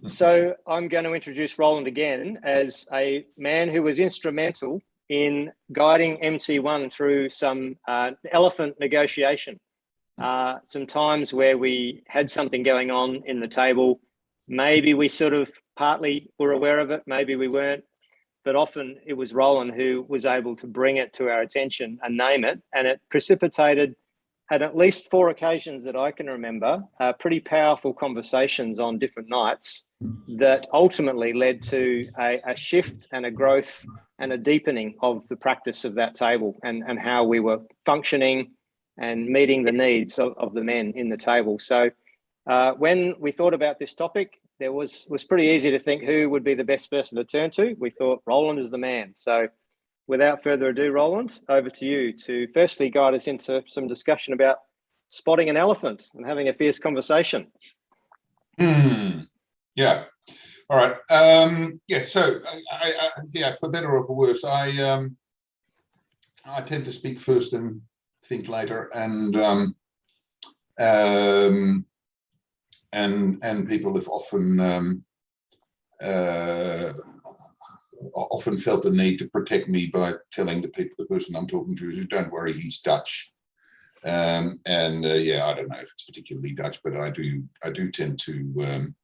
So I'm going to introduce Roland again as a man who was instrumental in guiding MT1 through some elephant negotiation. Some times where we had something going on in the table. Maybe we sort of partly were aware of it, maybe we weren't, but often it was Roland who was able to bring it to our attention and name it, and it precipitated at least 4 occasions that I can remember, pretty powerful conversations on different nights that ultimately led to a shift and a growth and a deepening of the practice of that table and how we were functioning and meeting the needs of the men in the table. So when we thought about this topic, there was pretty easy to think who would be the best person to turn to. We thought Roland is the man. So without further ado, Roland, over to you to firstly guide us into some discussion about spotting an elephant and having a fierce conversation. Yeah. All right. Yeah. So, for better or for worse, I tend to speak first and think later, and people have often felt the need to protect me by telling the person I'm talking to, don't worry, he's Dutch. Yeah, I don't know if it's particularly Dutch, but I do tend to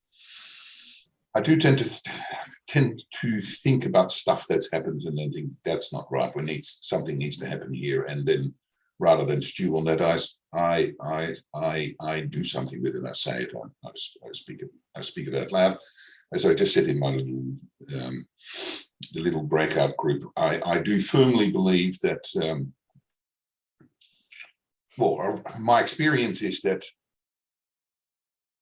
think about stuff that's happened and then think that's not right. Something needs to happen here, and then rather than stew on that, I do something with it. I say it. I speak it out loud. As I just said in my little breakout group, I do firmly believe that. My experience is that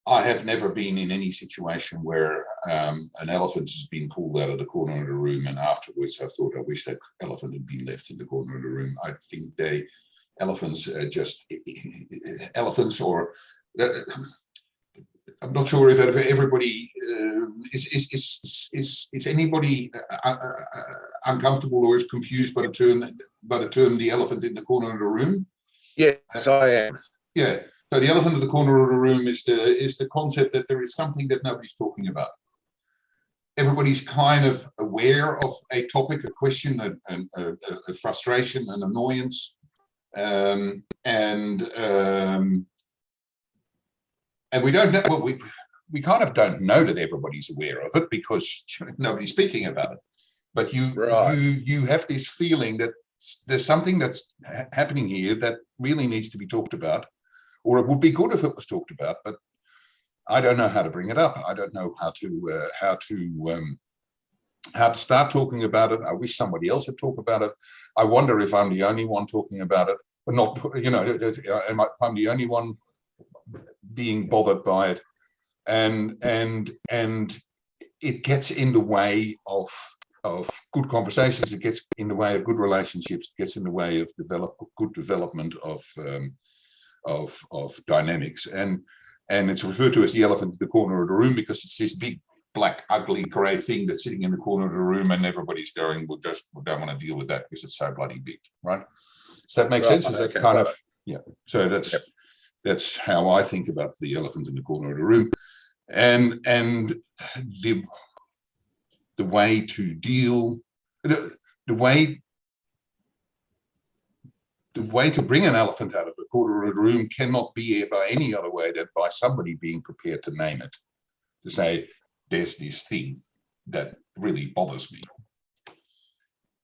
I have never been in any situation where an elephant has been pulled out of the corner of the room, and afterwards I thought, I wish that elephant had been left in the corner of the room. I think elephants are just elephants, or I'm not sure if everybody is anybody uncomfortable or is confused by the term the elephant in the corner of the room. Yes, I am. Yeah. So the elephant in the corner of the room is the concept that there is something that nobody's talking about. Everybody's kind of aware of a topic, a question, a frustration, an annoyance, and we don't know. Well, we kind of don't know that everybody's aware of it because nobody's speaking about it. But you have this feeling that there's something that's happening here that really needs to be talked about, or it would be good if it was talked about, but I don't know how to bring it up. I don't know how to start talking about it. I wish somebody else had talked about it. I wonder if I'm the only one talking about it, but not, if I'm the only one being bothered by it, and it gets in the way of good conversations. It gets in the way of good relationships. It gets in the way of good development of dynamics, and it's referred to as the elephant in the corner of the room because it's this big, black, ugly, grey thing that's sitting in the corner of the room, and everybody's going, we don't want to deal with that because it's so bloody big, right? Does that make sense? Is that kind of, yeah? So that's how I think about the elephant in the corner of the room, and the way to deal, the way to bring an elephant out of the corner of the room cannot be by any other way than by somebody being prepared to name it, to say, there's this thing that really bothers me.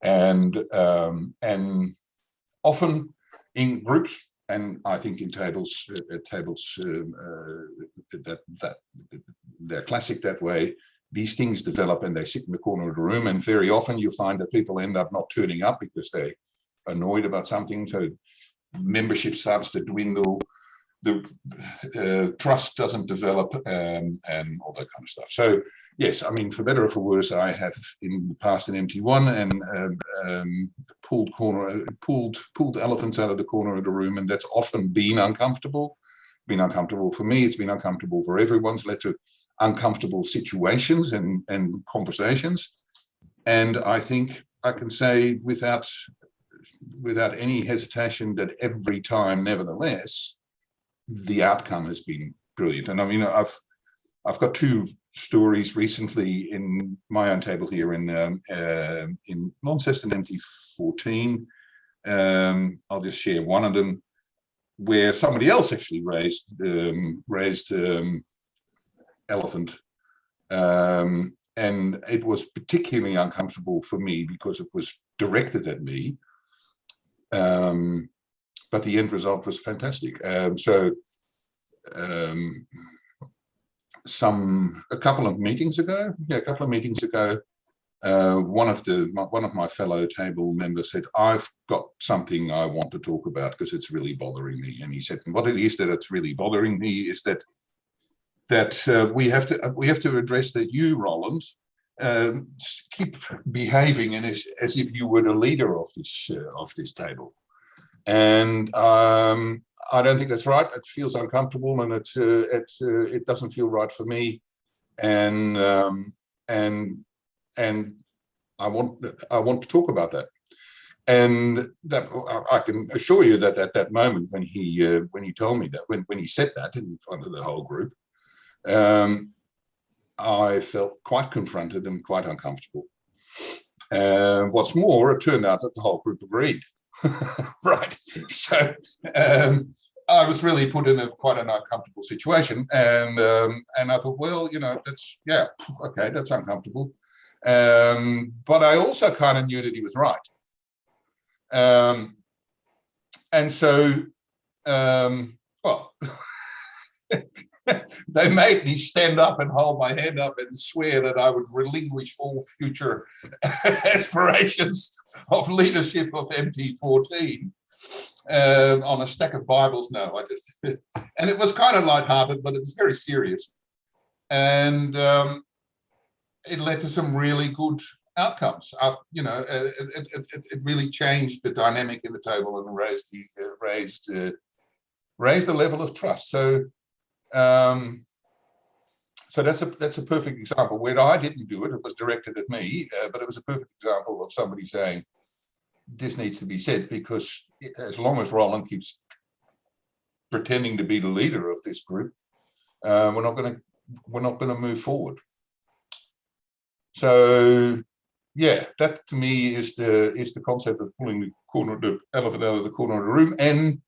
And often in groups, and I think in tables that they're classic that way, these things develop and they sit in the corner of the room, and very often you find that people end up not turning up because they're annoyed about something. So membership starts to dwindle, the trust doesn't develop, and all that kind of stuff. So yes, I mean, for better or for worse, I have in the past in MT1 and pulled elephants out of the corner of the room, and that's often been uncomfortable. Been uncomfortable for me. It's been uncomfortable for everyone. It's led to uncomfortable situations and conversations. And I think I can say without any hesitation that every time, nevertheless, the outcome has been brilliant. And I mean, I've got two stories recently in my own table here in Launceston MT14. I'll just share one of them where somebody else actually raised elephant, and it was particularly uncomfortable for me because it was directed at me. But the end result was fantastic. A couple of meetings ago, one of my fellow table members said, "I've got something I want to talk about because it's really bothering me." And he said, "And what it is that it's really bothering me is that we have to address that you, Roland, keep behaving as if you were the leader of this table, and I don't think that's right. It feels uncomfortable, and it doesn't feel right for me, and I want to talk about that." And that I can assure you that at that moment when he told me that, when he said that in front of the whole group, I felt quite confronted and quite uncomfortable. What's more, it turned out that the whole group agreed. Right. So I was really put in quite an uncomfortable situation, and I thought, well, okay, that's uncomfortable. But I also kind of knew that he was right. And so, well, they made me stand up and hold my hand up and swear that I would relinquish all future aspirations of leadership of MT14 on a stack of Bibles. No, and it was kind of lighthearted, but it was very serious. And it led to some really good outcomes. It really changed the dynamic in the table and raised the level of trust. So that's a perfect example where I didn't do it. It was directed at me, but it was a perfect example of somebody saying, "This needs to be said," because as long as Roland keeps pretending to be the leader of this group, we're not going to move forward. So, yeah, that to me is the concept of pulling the elephant out of the corner of the room, and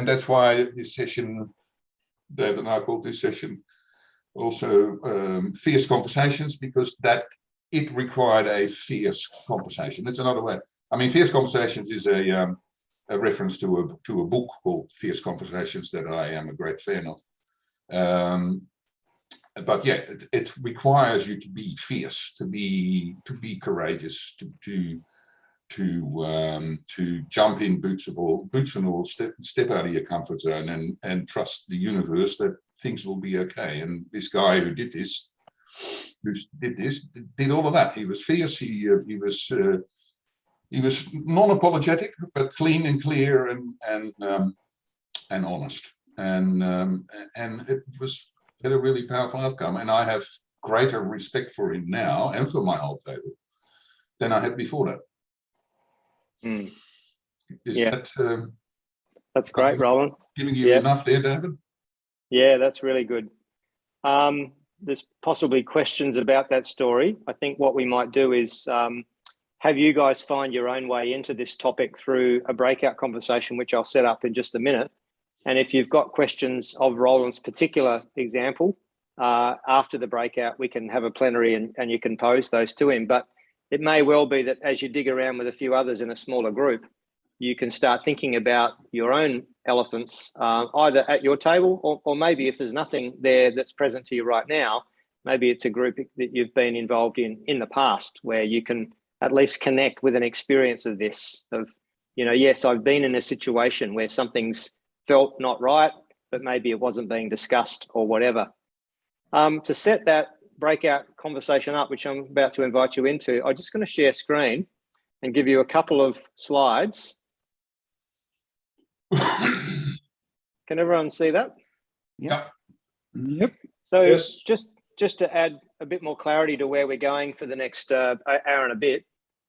that's why this session, David and I called this session also fierce conversations, because that it required a fierce conversation. That's another way. I mean, fierce conversations is a reference to a book called Fierce Conversations that I am a great fan of. But yeah, it requires you to be fierce, to be courageous, to jump in boots and all, step out of your comfort zone and trust the universe that things will be okay. And this guy who did all of that. He was fierce. He was non-apologetic, but clean and clear and honest. And it had a really powerful outcome. And I have greater respect for him now and for my whole table than I had before that. That's great, Roland. Giving you enough there, David? Yeah, that's really good. There's possibly questions about that story. I think what we might do is have you guys find your own way into this topic through a breakout conversation, which I'll set up in just a minute. And if you've got questions of Roland's particular example, after the breakout, we can have a plenary and you can pose those to him. But it may well be that as you dig around with a few others in a smaller group, you can start thinking about your own elephants, either at your table or maybe if there's nothing there that's present to you right now, maybe it's a group that you've been involved in the past where you can at least connect with an experience of this, of, yes, I've been in a situation where something's felt not right, but maybe it wasn't being discussed or whatever. To set that breakout conversation up, which I'm about to invite you into, I'm just going to share screen and give you a couple of slides. Can everyone see that? Yeah. Yep. So yes. Just to add a bit more clarity to where we're going for the next hour and a bit,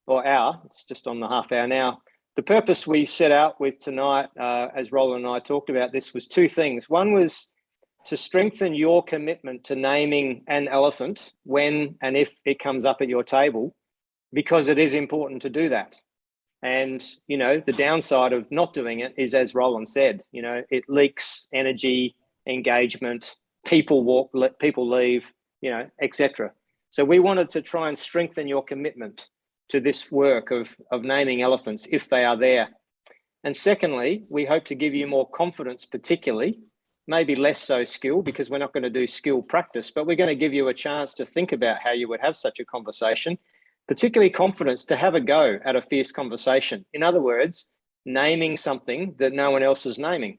or hour, it's just on the half hour now. The purpose we set out with tonight, as Roland and I talked about this, was two things. One was to strengthen your commitment to naming an elephant when and if it comes up at your table, because it is important to do that. And, you know, the downside of not doing it is, as Roland said, you know, it leaks energy, engagement, people leave, you know, etc. So we wanted to try and strengthen your commitment to this work of naming elephants if they are there. And secondly, we hope to give you more confidence, particularly, maybe less so skill, because we're not going to do skill practice, but we're going to give you a chance to think about how you would have such a conversation, particularly confidence to have a go at a fierce conversation. In other words, naming something that no one else is naming.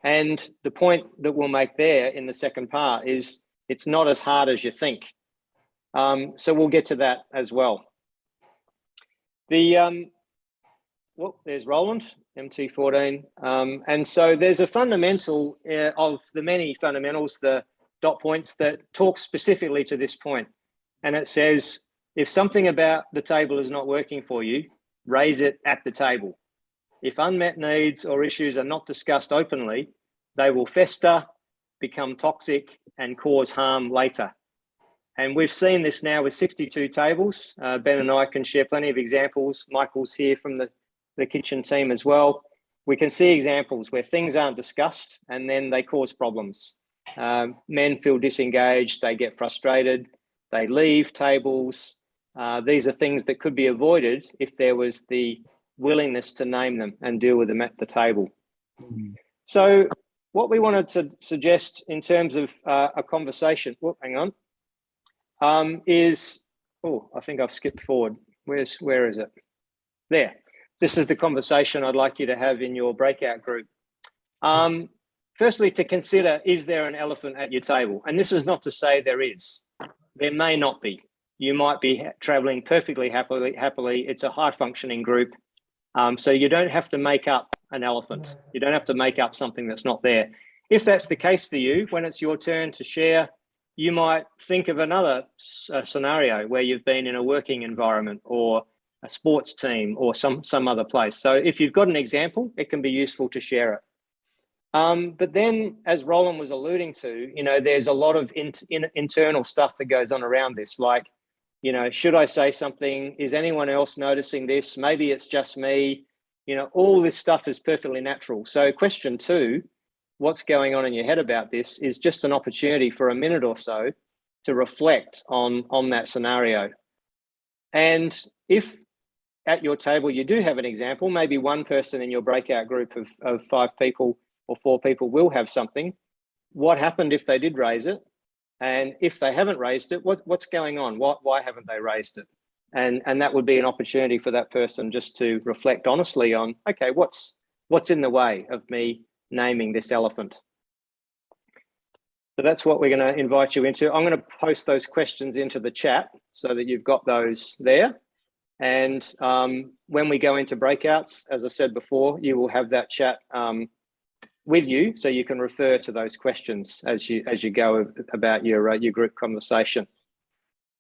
And the point that we'll make there in the second part is it's not as hard as you think. So we'll get to that as well. Well, there's Roland, MT14. And so there's a fundamental of the many fundamentals, the dot points, that talk specifically to this point. And it says, if something about the table is not working for you, raise it at the table. If unmet needs or issues are not discussed openly, they will fester, become toxic, and cause harm later. And we've seen this now with 62 tables. Ben and I can share plenty of examples. Michael's here from the kitchen team as well. We can see examples where things aren't discussed and then they cause problems. Men feel disengaged, they get frustrated, they leave tables. These are things that could be avoided if there was the willingness to name them and deal with them at the table. So what we wanted to suggest in terms of a conversation, is, I think I've skipped forward. Where is it? There. This is the conversation I'd like you to have in your breakout group. Firstly, to consider, is there an elephant at your table? And this is not to say there is. There may not be. You might be traveling perfectly happily. It's a high-functioning group. So you don't have to make up an elephant. You don't have to make up something that's not there. If that's the case for you, when it's your turn to share, you might think of another scenario where you've been in a working environment or a sports team or some other place. So if you've got an example, it can be useful to share it. But then, as Roland was alluding to, you know, there's a lot of internal stuff that goes on around this, like, you know, should I say something? Is anyone else noticing this? Maybe it's just me. You know, all this stuff is perfectly natural. So question 2, what's going on in your head about this, is just an opportunity for a minute or so to reflect on that scenario. And if at your table you do have an example, maybe one person in your breakout group of 5 people or 4 people will have something. What happened if they did raise it? And if they haven't raised it, what's going on? Why haven't they raised it? And that would be an opportunity for that person just to reflect honestly on, okay, what's in the way of me naming this elephant? So that's what we're going to invite you into. I'm going to post those questions into the chat so that you've got those there. And when we go into breakouts, as I said before, you will have that chat with you, so you can refer to those questions as you go about your group conversation.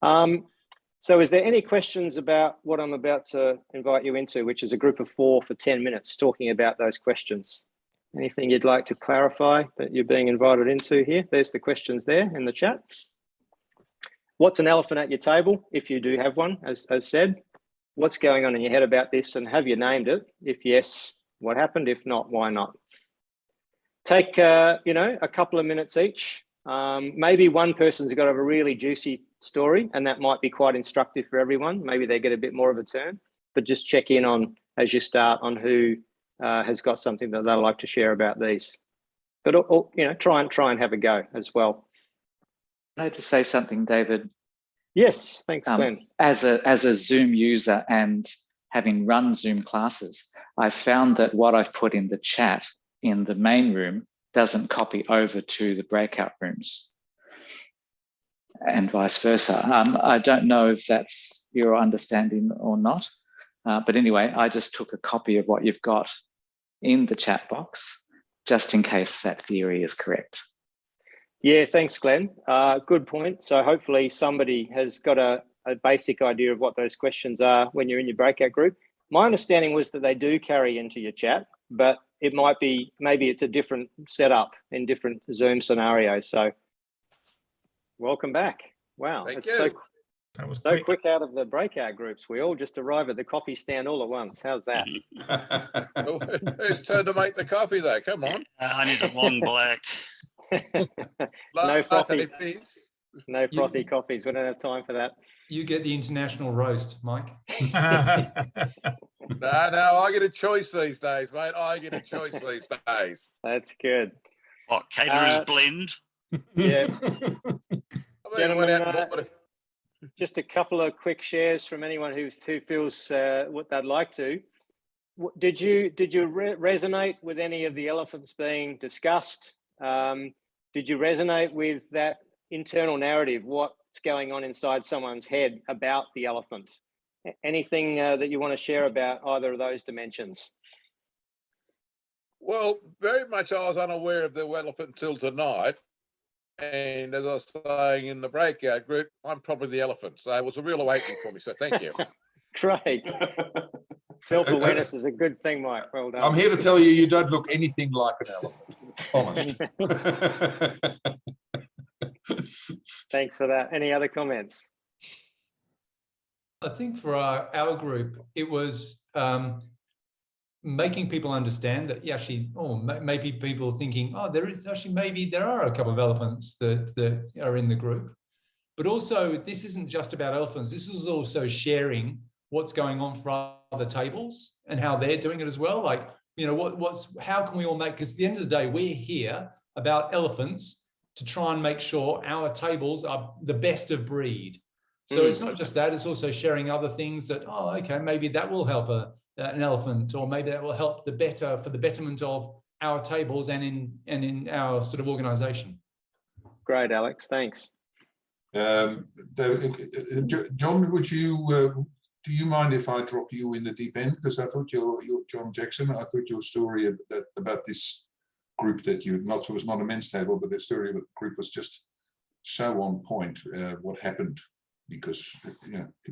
So is there any questions about what I'm about to invite you into, which is a group of 4 for 10 minutes talking about those questions? Anything you'd like to clarify that you're being invited into here? There's the questions there in the chat. What's an elephant at your table, if you do have one, as said? What's going on in your head about this, and have you named it? If yes, what happened? If not, why not? Take, you know, a couple of minutes each. Maybe one person's got a really juicy story, and that might be quite instructive for everyone. Maybe they get a bit more of a turn, but just check in on, as you start, on who has got something that they'd like to share about these. But, you know, try and have a go as well. Can I just say something, David? Yes, thanks, Glenn. As a Zoom user and having run Zoom classes, I've found that what I've put in the chat in the main room doesn't copy over to the breakout rooms, and vice versa. I don't know if that's your understanding or not, but anyway, I just took a copy of what you've got in the chat box, just in case that theory is correct. Yeah, thanks, Glenn. Good point. So hopefully somebody has got a basic idea of what those questions are when you're in your breakout group. My understanding was that they do carry into your chat, but it might be, maybe it's a different setup in different Zoom scenarios. So welcome back. Wow. Thank It's you. so That was so quick out of the breakout groups. We all just arrive at the coffee stand all at once. How's that? Oh, whose turn to make the coffee though? Come on. I need a long black. No frothy, please. no frothy coffees. We don't have time for that. You get the international roast, Mike. No, I get a choice these days, mate. I get a choice these days. That's good. What, caterer's blend? Yeah. I mean, Gentlemen, went out and bought it. Just a couple of quick shares from anyone who feels what they'd like to. Did you resonate with any of the elephants being discussed? Did you resonate with that internal narrative? What's going on inside someone's head about the elephant? Anything that you want to share about either of those dimensions? Well, very much I was unaware of the elephant until tonight. And as I was saying in the breakout group, I'm probably the elephant. So it was a real awakening for me. So thank you. Great. Self-awareness is a good thing, Mike. Well done. I'm here to tell you, you don't look anything like an elephant. Honest. Thanks for that. Any other comments? I think for our group, it was making people understand that maybe people thinking, maybe there are a couple of elephants that are in the group. But also, this isn't just about elephants. This is also sharing what's going on for other tables and how they're doing it as well. Like, how can we all make, because at the end of the day, we're here about elephants to try and make sure our tables are the best of breed. So it's not just that, it's also sharing other things that, maybe that will help an elephant, or maybe that will help for the betterment of our tables and in our sort of organization. Great, Alex. Thanks. John, do you mind if I drop you in the deep end? Because I thought you're John Jackson. I thought your story about this group that it was not a men's table, but the story of the group was just so on point. What happened? Because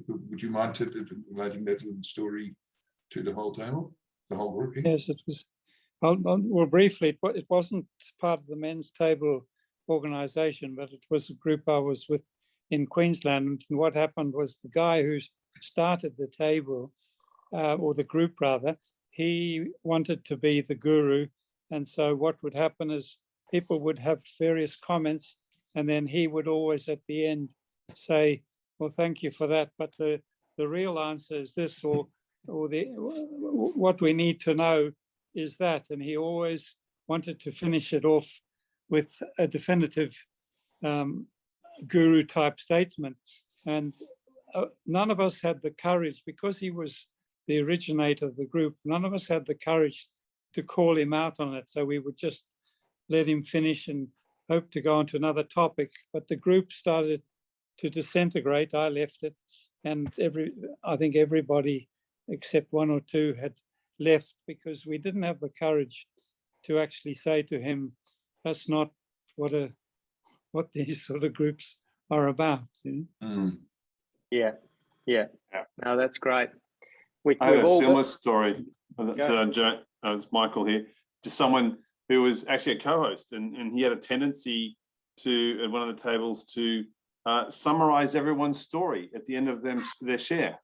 would you mind relating that little story to the whole table, the whole group here? Yes, it was. Well, briefly, it wasn't part of the men's table organization, but it was a group I was with in Queensland. And what happened was the guy who started the table, or the group rather, he wanted to be the guru. And so what would happen is people would have various comments, and then he would always at the end say, well, thank you for that, but the real answer is this, or what we need to know is that. And he always wanted to finish it off with a definitive guru type statement. And none of us had the courage, because he was the originator of the group, none of us had the courage to call him out on it. So we would just let him finish and hope to go on to another topic. But the group started to disintegrate. I left it, and I think everybody except one or two had left, because we didn't have the courage to actually say to him, that's not what these sort of groups are about. Yeah. No, that's great. I had a similar story. It's Michael here. To someone who was actually a co-host, and he had a tendency to, at one of the tables, to summarize everyone's story at the end of their share.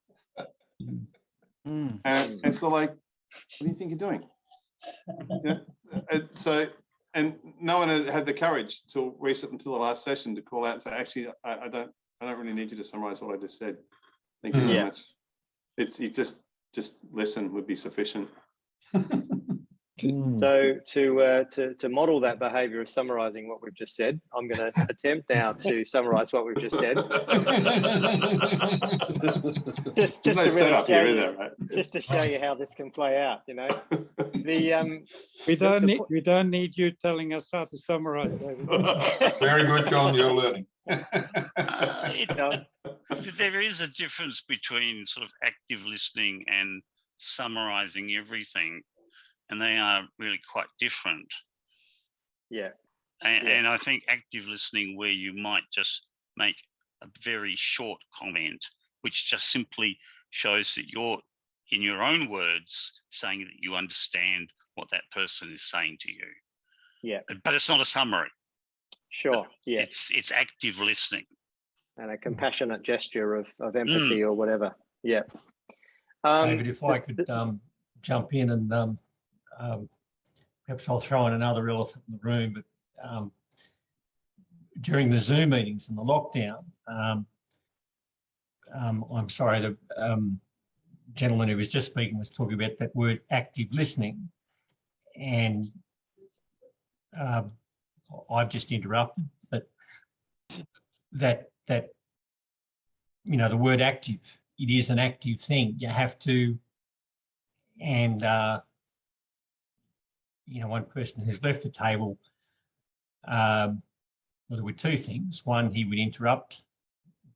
And so, like, what do you think you're doing? And no one had the courage until the last session to call out and say, actually, I don't really need you to summarize what I just said. Thank you very much. It's just listen would be sufficient. So to model that behaviour of summarising what we've just said, I'm going to attempt now to summarise what we've just said. just to really show you, right? Just to show you how this can play out. We don't need you telling us how to summarise, David. Very good, John. You're learning. There is a difference between sort of active listening and summarising everything. And they are really quite different. Yeah. And I think active listening, where you might just make a very short comment, which just simply shows that you're, in your own words, saying that you understand what that person is saying to you. Yeah. But it's not a summary. Sure. Yeah. It's active listening. And a compassionate gesture of empathy or whatever. Yeah. David, if I could jump in and perhaps I'll throw in another elephant in the room, but during the Zoom meetings and the lockdown, I'm sorry, the gentleman who was just speaking was talking about that word active listening, and I've just interrupted, but that you know, the word active, it is an active thing. You have to, and you know, one person who's left the table, well, there were two things. One, he would interrupt.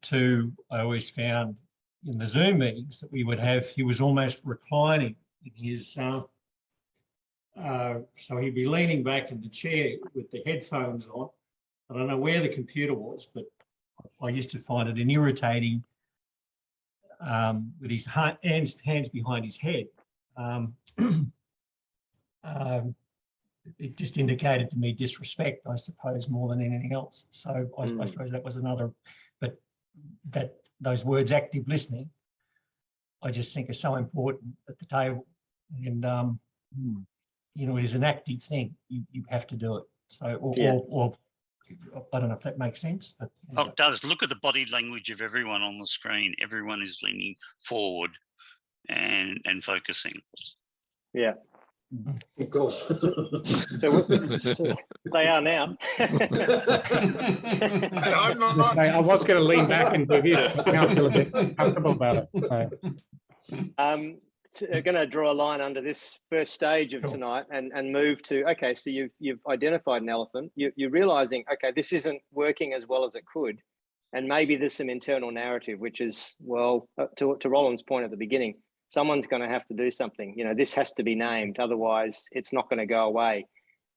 Two, I always found in the Zoom meetings that we would have, he was almost reclining in his, so he'd be leaning back in the chair with the headphones on. I don't know where the computer was, but I used to find it an irritating, with his hands behind his head. It just indicated to me disrespect, I suppose, more than anything else. So I suppose that was another, but that those words, active listening, I just think are so important at the table. And, you know, it is an active thing. You have to do it. So, or I don't know if that makes sense. But, Oh, it does. Look at the body language of everyone on the screen. Everyone is leaning forward and focusing. Yeah. Of course. So they are now. I was going to lean back and give you. Now I feel a bit comfortable about it. So. Going to draw a line under this first stage of tonight and move to, okay, so you've identified an elephant. You're realizing, okay, this isn't working as well as it could. And maybe there's some internal narrative, which is, well, to Roland's point at the beginning, someone's going to have to do something. You know, this has to be named, otherwise it's not going to go away.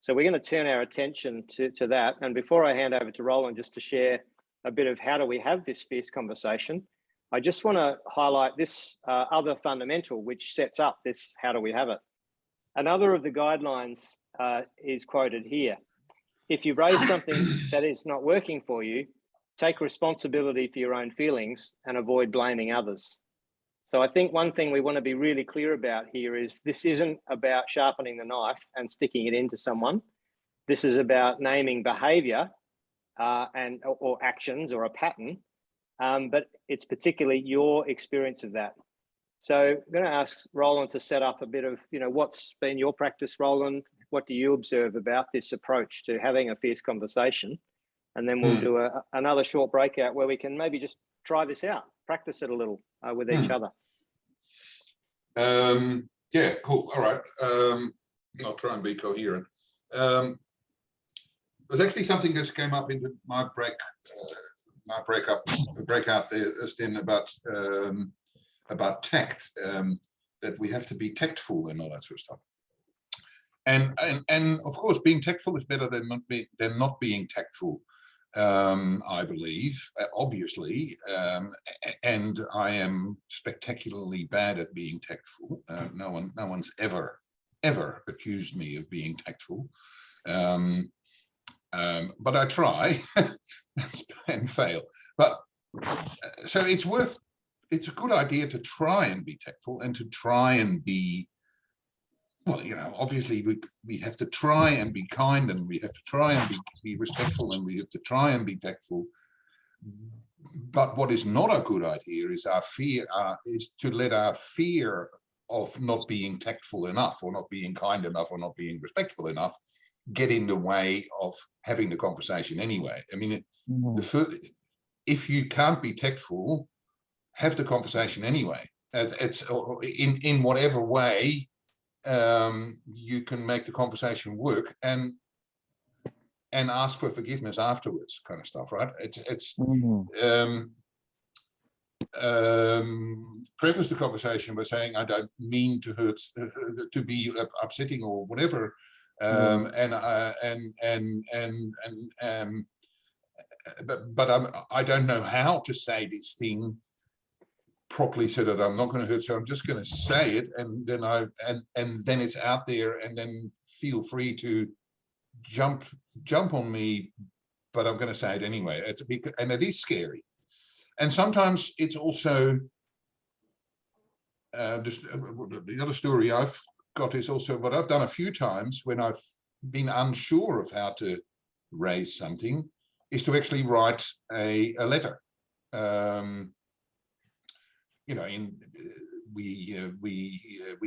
So we're going to turn our attention to that. And before I hand over to Roland, just to share a bit of how do we have this fierce conversation, I just want to highlight this other fundamental, which sets up this how do we have it. Another of the guidelines is quoted here. If you raise something that is not working for you, take responsibility for your own feelings and avoid blaming others. So I think one thing we want to be really clear about here is this isn't about sharpening the knife and sticking it into someone. This is about naming behavior or actions or a pattern, but it's particularly your experience of that. So I'm going to ask Roland to set up a bit of, you know, what's been your practice, Roland? What do you observe about this approach to having a fierce conversation? And then we'll do another short breakout where we can maybe just try this out, practice it a little with each other. Yeah, cool. All right. I'll try and be coherent. There's actually something that came up in my breakout there, Sten, about tact, that we have to be tactful and all that sort of stuff. And of course, being tactful is better than not being tactful. I believe, obviously, and I am spectacularly bad at being tactful. No one's ever accused me of being tactful, but I try and fail. But so it's a good idea to try and be tactful and to try and be. Well, you know, obviously we have to try and be kind, and we have to try and be respectful, and we have to try and be tactful. But what is not a good idea is is to let our fear of not being tactful enough, or not being kind enough, or not being respectful enough get in the way of having the conversation anyway. I mean, if you can't be tactful, have the conversation anyway. It's in whatever way you can make the conversation work and ask for forgiveness afterwards, kind of stuff, right? Preface the conversation by saying I don't mean to hurt, to be upsetting or whatever, but I don't know how to say this thing properly so that I'm not going to hurt. So I'm just going to say it, and then then it's out there, and then feel free to jump on me, but I'm going to say it anyway. And it is scary. And sometimes it's also the other story I've got is also what I've done a few times when I've been unsure of how to raise something, is to actually write a letter. You know, we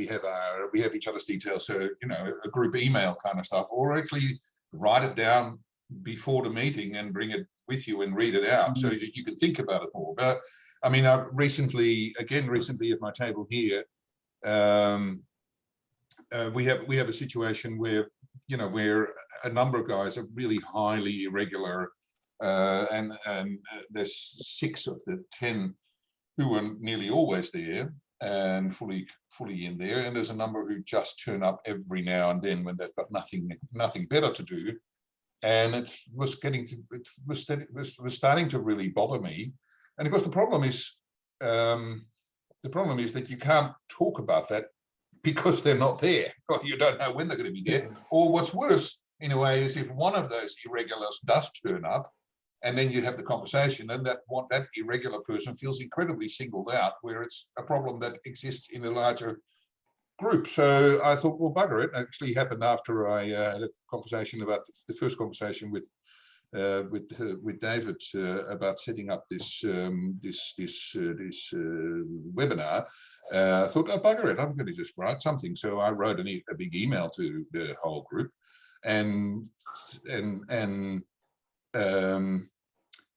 have each other's details, so you know, a group email kind of stuff, or actually write it down before the meeting and bring it with you and read it out, so that you can think about it more. But I mean, I've recently at my table here, we have a situation where, you know, where a number of guys are really highly irregular, and there's 6 of the 10 who are nearly always there and fully in there, and there's a number who just turn up every now and then when they've got nothing better to do, and it was starting to really bother me. And of course, the problem is that you can't talk about that because they're not there, or you don't know when they're going to be there. Or what's worse, in a way, is if one of those irregulars does turn up, and then you have the conversation, and that irregular person feels incredibly singled out, where it's a problem that exists in a larger group. So I thought, well, bugger it. It actually happened after I had a conversation about the first conversation with David about setting up this webinar. I thought, oh, bugger it, I'm going to just write something. So I wrote a big email to the whole group, and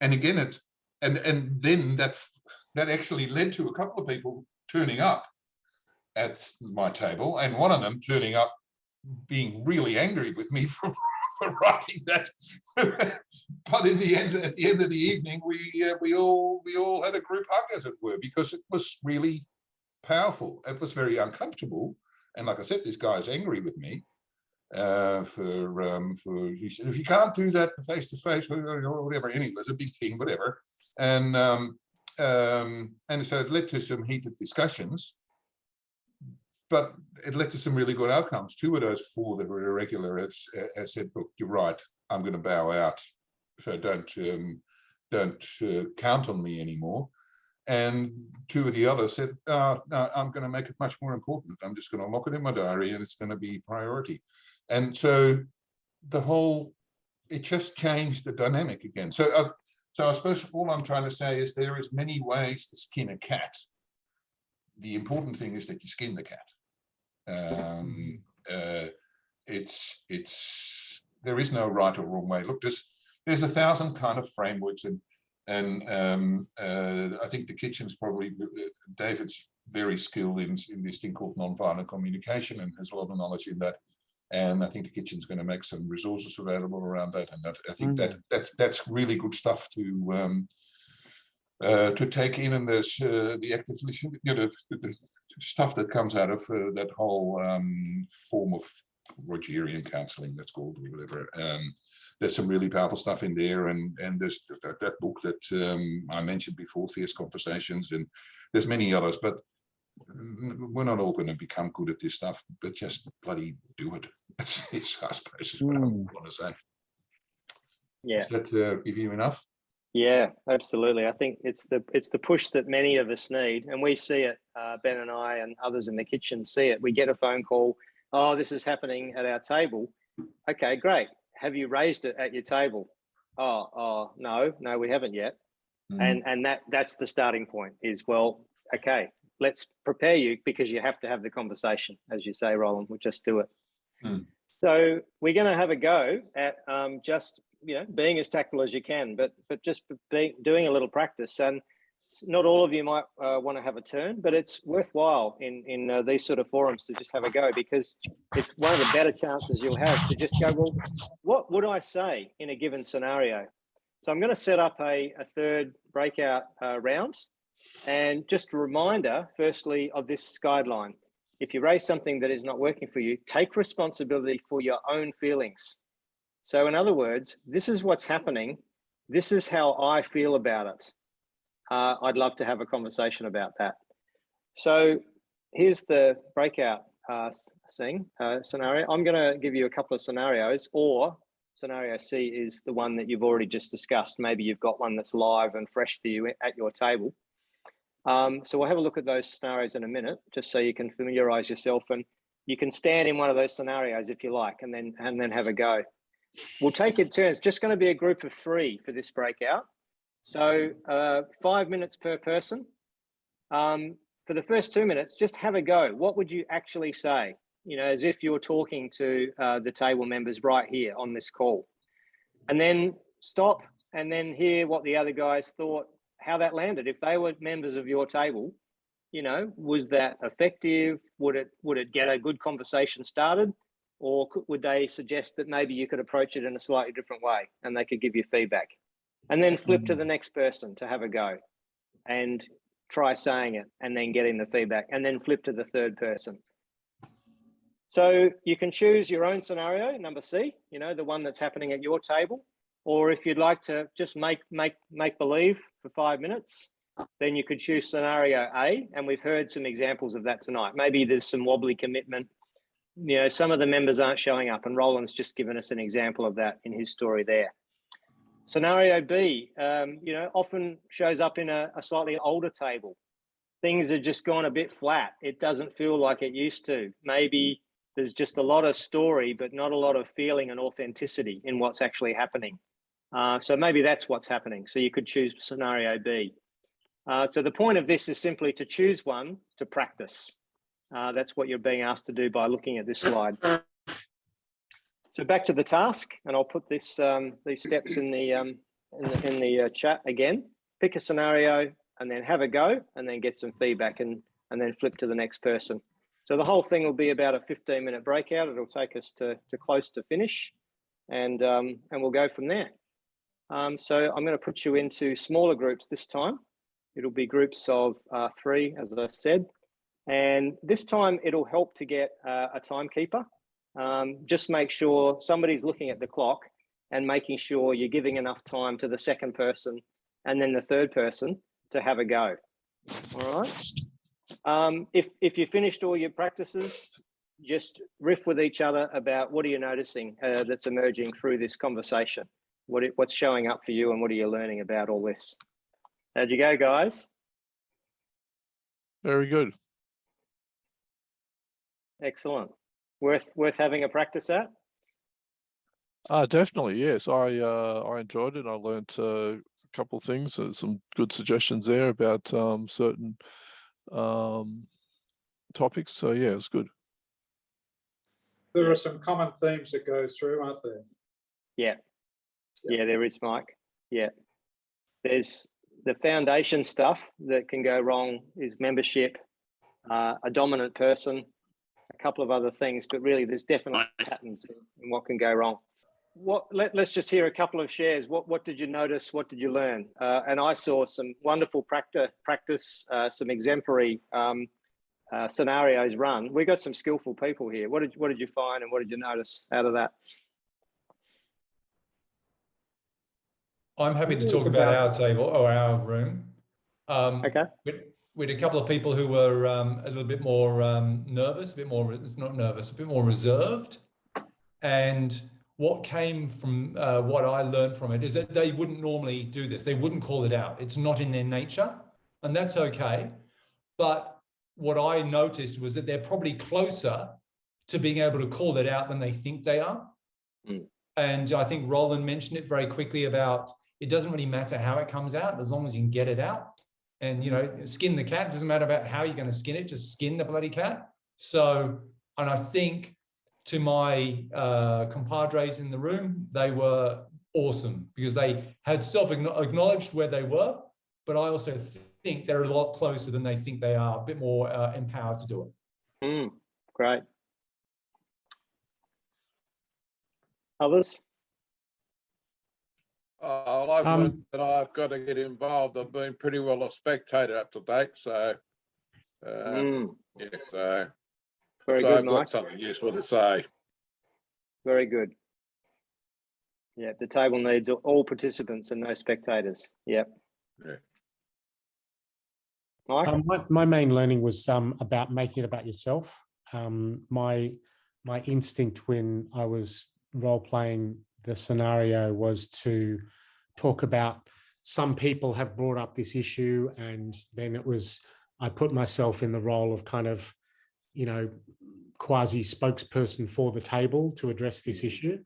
again, then that actually led to a couple of people turning up at my table, and one of them turning up being really angry with me for writing that. But in the end, at the end of the evening, we all had a group hug, as it were, because it was really powerful. It was very uncomfortable, and like I said, this guy is angry with me. He said, if you can't do that face to face or whatever, anyway, it's a big thing, whatever. And so it led to some heated discussions, but it led to some really good outcomes. 2 of those 4 that were irregular have said, look, you're right, I'm going to bow out, so don't count on me anymore. And 2 of the others said, no, I'm going to make it much more important. I'm just going to lock it in my diary, and it's going to be priority. And so it just changed the dynamic again. So I suppose all I'm trying to say is there is many ways to skin a cat. The important thing is that you skin the cat. There is no right or wrong way. Look, there's 1,000 kind of frameworks, and I think the kitchen's probably, David's very skilled in this thing called nonviolent communication and has a lot of knowledge in that. And I think the kitchen's going to make some resources available around that. And I think that's really good stuff to take in. And there's the active, you know, the stuff that comes out of that whole form of Rogerian counselling, that's called, or whatever. There's some really powerful stuff in there, and there's that book that I mentioned before, Fierce Conversations, and there's many others. But we're not all going to become good at this stuff, but just bloody do it. That's I suppose is what I want to say. Yeah. Does that give you enough? Yeah, absolutely. I think it's the push that many of us need, and we see it. Ben and I and others in the kitchen see it. We get a phone call. Oh, this is happening at our table. Okay, great. Have you raised it at your table? Oh, no, we haven't yet. And that's the starting point. Is, well, okay, let's prepare you, because you have to have the conversation, as you say, Roland. We'll just do it. So we're going to have a go at just, you know, being as tactful as you can, but just doing a little practice. And not all of you might want to have a turn, but it's worthwhile in these sort of forums to just have a go, because it's one of the better chances you'll have to just go, well, what would I say in a given scenario? So I'm going to set up a third breakout round, and just a reminder, firstly, of this guideline. If you raise something that is not working for you, take responsibility for your own feelings. So in other words, this is what's happening. This is how I feel about it. I'd love to have a conversation about that. So here's the breakout scenario. I'm going to give you a couple of scenarios, or scenario C is the one that you've already just discussed. Maybe you've got one that's live and fresh for you at your table. So we'll have a look at those scenarios in a minute, just so you can familiarize yourself, and you can stand in one of those scenarios if you like, and then have a go. We'll take it turns. Just going to be a group of 3 for this breakout. So 5 minutes per person. For the first 2 minutes, just have a go. What would you actually say? You know, as if you're talking to the table members right here on this call. And then stop and then hear what the other guys thought, how that landed. If they were members of your table, you know, was that effective? Would it get a good conversation started? Or would they suggest that maybe you could approach it in a slightly different way and they could give you feedback? And then flip to the next person to have a go and try saying it and then getting the feedback, and then flip to the third person. So you can choose your own scenario, number C, you know, the one that's happening at your table. Or if you'd like to just make believe for 5 minutes, then you could choose scenario A. And we've heard some examples of that tonight. Maybe there's some wobbly commitment. You know, some of the members aren't showing up, and Roland's just given us an example of that in his story there. Scenario B, you know, often shows up in a slightly older table. Things have just gone a bit flat. It doesn't feel like it used to. Maybe there's just a lot of story, but not a lot of feeling and authenticity in what's actually happening. So maybe that's what's happening. So you could choose scenario B. So the point of this is simply to choose one to practice. That's what you're being asked to do by looking at this slide. So back to the task, and I'll put this these steps in the chat again. Pick a scenario and then have a go, and then get some feedback, and then flip to the next person. So the whole thing will be about a 15-minute breakout. It'll take us to close to finish, and we'll go from there. So I'm going to put you into smaller groups this time. It'll be groups of 3, as I said, and this time it'll help to get a timekeeper. Just make sure somebody's looking at the clock and making sure you're giving enough time to the second person and then the third person to have a go. All right. If you finished all your practices, just riff with each other about what are you noticing that's emerging through this conversation. What's showing up for you, and what are you learning about all this? How'd you go, guys? Very good. Excellent. Worth having a practice at? Definitely, yes. I enjoyed it. I learned a couple of things. Some good suggestions there about certain topics. So yeah, it's good. There are some common themes that go through, aren't there? Yeah. Yeah, there is, Mike. Yeah. There's the foundation stuff that can go wrong is membership, a dominant person, a couple of other things, but really there's definitely patterns in what can go wrong. Let's just hear a couple of shares. What did you notice? What did you learn? And I saw some wonderful practice, some exemplary scenarios run. We got some skillful people here. What did you find, and what did you notice out of that? I'm happy to talk about our table or our room. Okay. We had a couple of people who were a little bit more nervous, a bit more, it's not nervous, a bit more reserved. And what came from what I learned from it is that they wouldn't normally do this. They wouldn't call it out. It's not in their nature, and that's okay. But what I noticed was that they're probably closer to being able to call it out than they think they are. Mm. And I think Roland mentioned it very quickly about it doesn't really matter how it comes out as long as you can get it out. And, you know, skin the cat, doesn't matter about how you're going to skin it, just skin the bloody cat. So, and I think to my compadres in the room, they were awesome because they had self-acknowledged where they were, but I also think they're a lot closer than they think they are, a bit more empowered to do it. Great. Others? I've learned that I've got to get involved. I've been pretty well a spectator up to date, so yes, very so good, I've Mike. got something useful to say. Very good. Yeah, the table needs all participants and no spectators. Yep. Yeah. Mike? My main learning was about making it about yourself. My instinct when I was role playing the scenario was to talk about some people have brought up this issue, and then I put myself in the role of kind of, quasi spokesperson for the table to address this issue.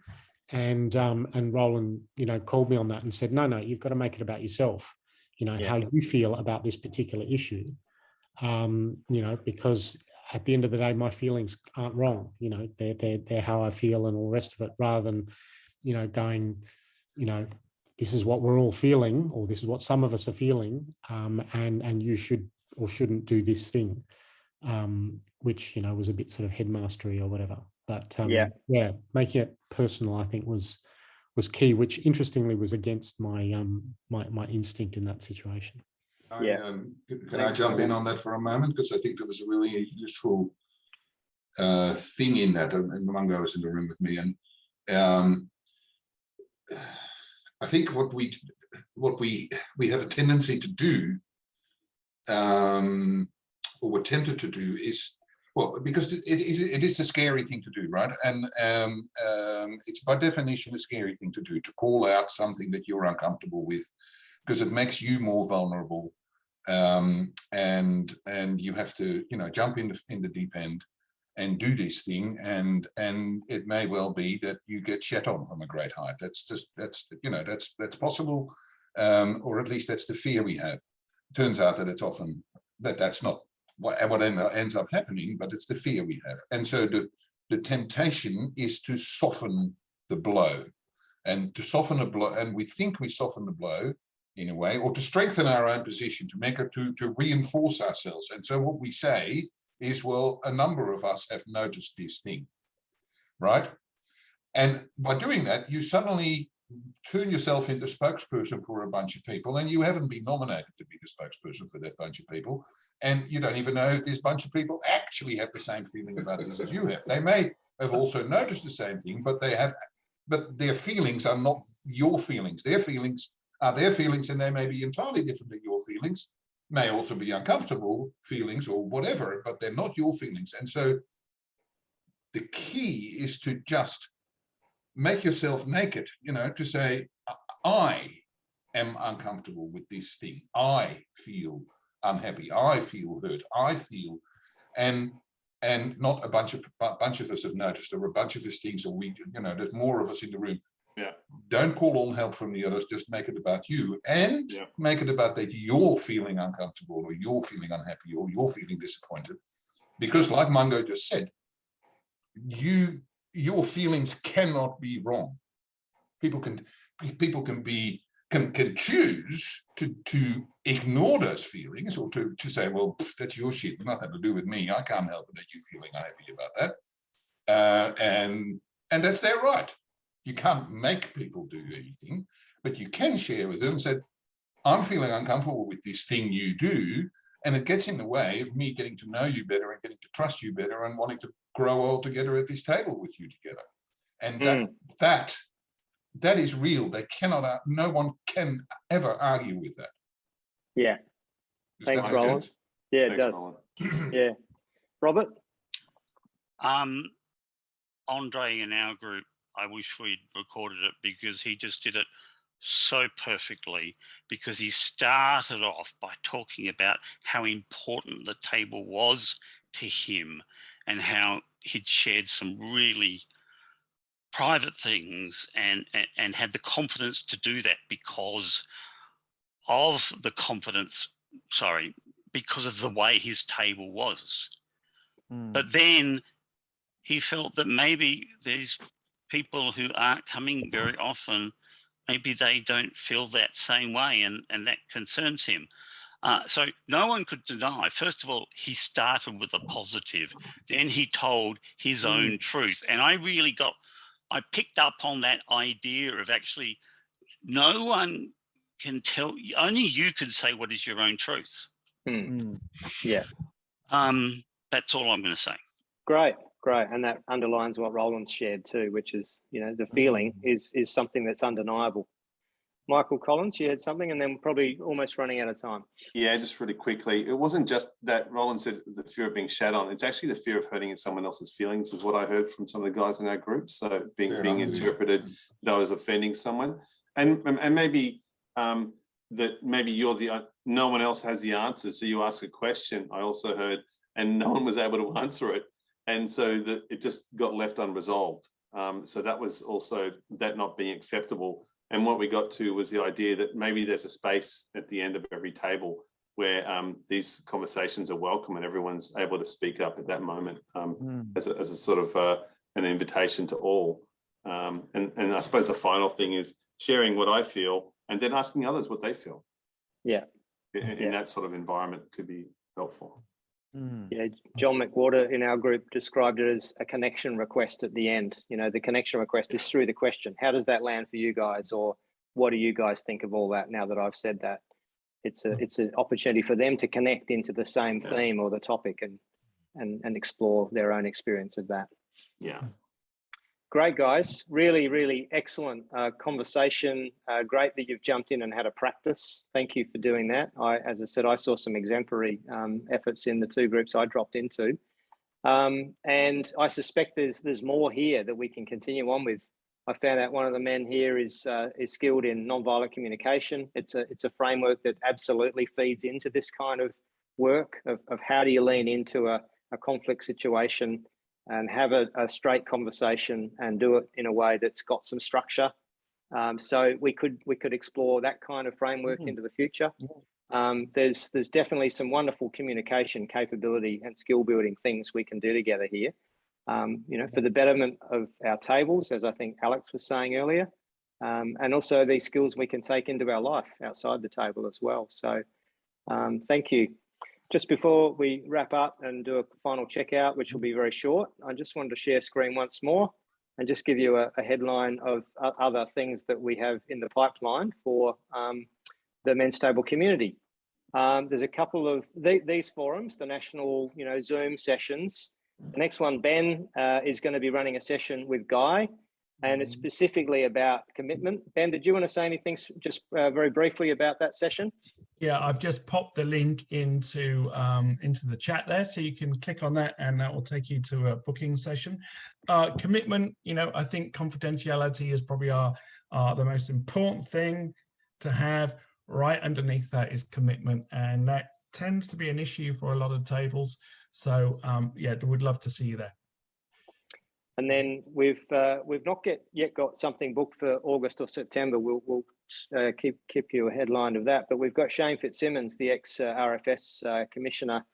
And Roland, called me on that and said, no, you've got to make it about yourself, how you feel about this particular issue. Because at the end of the day, my feelings aren't wrong. They're how I feel and all the rest of it, rather than, going, this is what we're all feeling, or this is what some of us are feeling, and you should or shouldn't do this thing, which, was a bit sort of headmastery or whatever. But making it personal, I think, was key, which interestingly was against my my instinct in that situation. Can I jump in on that for a moment? Because I think there was a really useful thing in that. And Mungo was in the room with me, and I think what we have a tendency to do, or we're tempted to do, is, well, because it is a scary thing to do, right? And it's by definition a scary thing to do, to call out something that you're uncomfortable with, because it makes you more vulnerable, and you have to, jump in the deep end and do this thing, and it may well be that you get shat on from a great height. That's possible, or at least that's the fear we have. Turns out that it's often that's not what ends up happening, but it's the fear we have. And so the temptation is to soften the blow, and to soften a blow, and we think we soften the blow in a way, or to strengthen our own position, to make it to reinforce ourselves. And so what we say is, well, a number of us have noticed this thing, right? And by doing that, you suddenly turn yourself into spokesperson for a bunch of people, and you haven't been nominated to be the spokesperson for that bunch of people, and you don't even know if this bunch of people actually have the same feeling about this as you have. They may have also noticed the same thing, but their feelings are not your feelings. Their feelings are their feelings, and they may be entirely different than your feelings, may also be uncomfortable feelings or whatever, but they're not your feelings. And so the key is to just make yourself naked, to say, I am uncomfortable with this thing. I feel unhappy. I feel hurt. I feel, and not a bunch of us have noticed, or a bunch of us things, or there's more of us in the room. Yeah. Don't call on help from the others. Just make it about you, and make it about that you're feeling uncomfortable, or you're feeling unhappy, or you're feeling disappointed, because, like Mungo just said, your feelings cannot be wrong. People can choose to ignore those feelings, or to say, well, that's your shit, nothing to do with me. I can't help it that you're feeling unhappy about that, and that's their right. You can't make people do anything, but you can share with them, say, I'm feeling uncomfortable with this thing you do, and it gets in the way of me getting to know you better and getting to trust you better and wanting to grow all together at this table with you together. And that is real. No one can ever argue with that. Yeah. Thanks, Roland. Yeah, it does. Yeah. Robert? Andre in our group, I wish we'd recorded it, because he just did it so perfectly, because he started off by talking about how important the table was to him, and how he'd shared some really private things and had the confidence to do that because of the way his table was. But then he felt that maybe these people who aren't coming very often, maybe they don't feel that same way, and that concerns him. So no one could deny, first of all, he started with a positive, then he told his own truth. And I picked up on that idea of, actually, no one can tell, only you can say what is your own truth. Yeah. That's all I'm going to say. Great. And that underlines what Roland's shared too, which is, the feeling is something that's undeniable. Michael Collins, you had something, and then probably almost running out of time. Yeah, just really quickly. It wasn't just that Roland said the fear of being shat on. It's actually the fear of hurting someone else's feelings, is what I heard from some of the guys in our group. So being interpreted though as offending someone, and maybe that maybe you're the no one else has the answer. So you ask a question. I also heard, and no one was able to answer it, and so that it just got left unresolved. So that was also that not being acceptable. And what we got to was the idea that maybe there's a space at the end of every table where these conversations are welcome and everyone's able to speak up at that moment as a sort of an invitation to all. And I suppose the final thing is sharing what I feel and then asking others what they feel. Yeah. In that sort of environment could be helpful. Yeah, John McWhorter in our group described it as a connection request at the end. You know, the connection request is through the question. How does that land for you guys? Or what do you guys think of all that now that I've said that? It's an opportunity for them to connect into the same theme or the topic and explore their own experience of that. Yeah. Great, guys. Really, really excellent conversation. Great that you've jumped in and had a practice. Thank you for doing that. As I said, I saw some exemplary efforts in the two groups I dropped into. And I suspect there's more here that we can continue on with. I found out one of the men here is skilled in nonviolent communication. It's a framework that absolutely feeds into this kind of work of how do you lean into a conflict situation and have a straight conversation and do it in a way that's got some structure. So we could explore that kind of framework into the future. There's definitely some wonderful communication capability and skill building things we can do together here. You know, for the betterment of our tables, as I think Alex was saying earlier, and also these skills we can take into our life outside the table as well. So thank you. Just before we wrap up and do a final checkout, which will be very short, I just wanted to share screen once more and just give you a headline of other things that we have in the pipeline for the men's table community. There's a couple of these forums, the national, Zoom sessions. The next one, Ben is going to be running a session with Guy, and it's specifically about commitment. Ben, did you want to say anything just very briefly about that session? Yeah, I've just popped the link into the chat there, so you can click on that and that will take you to a booking session. Commitment, I think confidentiality is probably the most important thing to have. Right underneath that is commitment, and that tends to be an issue for a lot of tables. So yeah, would love to see you there. And then we've not yet got something booked for August or September. We'll keep you a headline of that. But we've got Shane Fitzsimmons, the ex-RFS commissioner,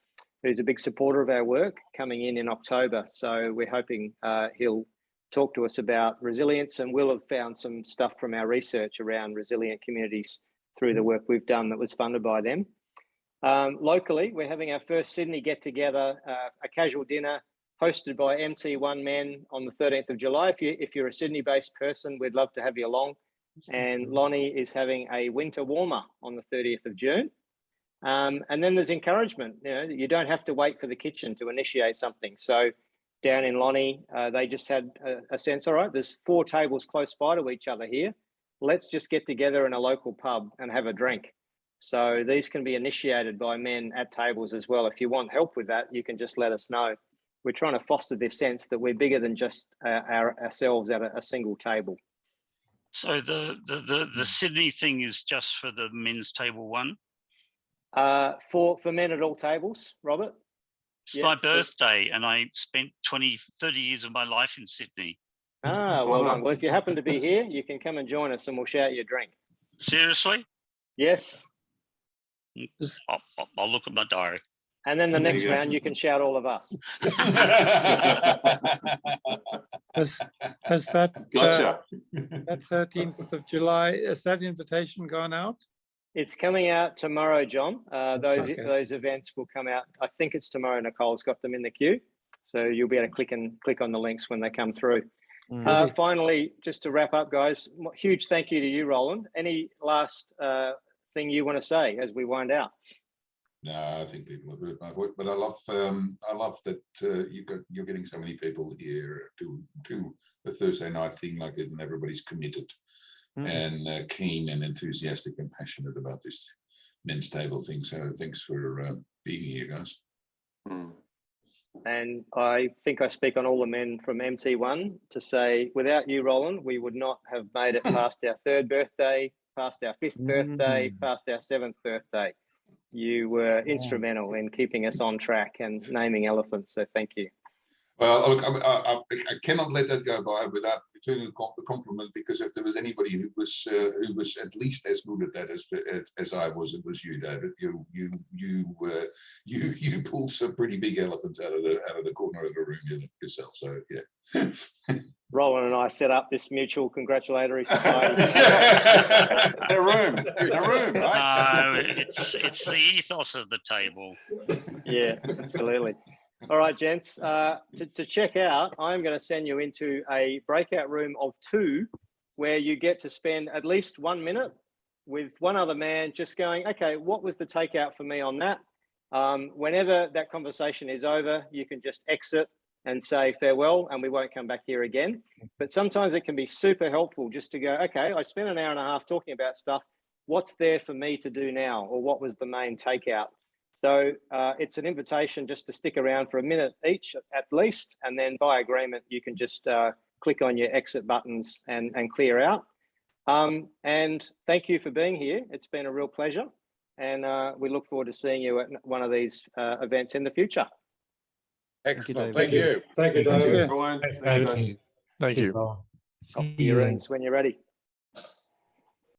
who's a big supporter of our work, coming in October. So we're hoping he'll talk to us about resilience, and we'll have found some stuff from our research around resilient communities through the work we've done that was funded by them. Locally, we're having our first Sydney get-together, a casual dinner hosted by MT1 Men on the 13th of July. If you're a Sydney-based person, we'd love to have you along. And Lonnie is having a winter warmer on the 30th of June. And then there's encouragement. You don't have to wait for the kitchen to initiate something. So down in Lonnie, they just had a sense, all right, there's 4 tables close by to each other here. Let's just get together in a local pub and have a drink. So these can be initiated by men at tables as well. If you want help with that, you can just let us know. We're trying to foster this sense that we're bigger than just ourselves at a single table. So the Sydney thing is just for the men's table one? For men at all tables, Robert? It's my birthday, and I spent 30 years of my life in Sydney. Ah, well done. Well, if you happen to be here, you can come and join us and we'll shout you a drink. Seriously? Yes. I'll look at my diary. And then the next round, you can shout all of us. Has that, gotcha. That 13th of July, has that invitation gone out? It's coming out tomorrow, John. Those events will come out. I think it's tomorrow. Nicole's got them in the queue. So you'll be able to click on the links when they come through. Finally, just to wrap up, guys, huge thank you to you, Roland. Any last thing you want to say as we wind out? No, I think people have heard my voice, but I love that you're getting so many people here to a Thursday night thing like that, and everybody's committed. and keen and enthusiastic and passionate about this men's table thing. So thanks for being here, guys. And I think I speak on all the men from MT1 to say, without you, Roland, we would not have made it past our 3rd birthday, past our 5th birthday, past our 7th birthday. You were instrumental in keeping us on track and naming elephants. So thank you. Well, look, I cannot let that go by without returning the compliment, because if there was anybody who was at least as good at that as I was, it was you, David. You pulled some pretty big elephants out of the corner of the room yourself. So yeah. Roland and I set up this mutual congratulatory society. In a room, right? No, it's the ethos of the table. Yeah, absolutely. All right, gents, to check out, I'm going to send you into a breakout room of 2 where you get to spend at least 1 minute with one other man just going, okay, what was the takeout for me on that? Whenever that conversation is over, you can just exit and say farewell, and we won't come back here again. But sometimes it can be super helpful just to go, okay, I spent an hour and a half talking about stuff. What's there for me to do now? Or what was the main takeout? So it's an invitation just to stick around for a minute each at least, and then by agreement, you can just click on your exit buttons and clear out. And thank you for being here. It's been a real pleasure. And we look forward to seeing you at one of these events in the future. Excellent. Thank you. Thank you, David. Brian. Thank you. Your rings when you're ready.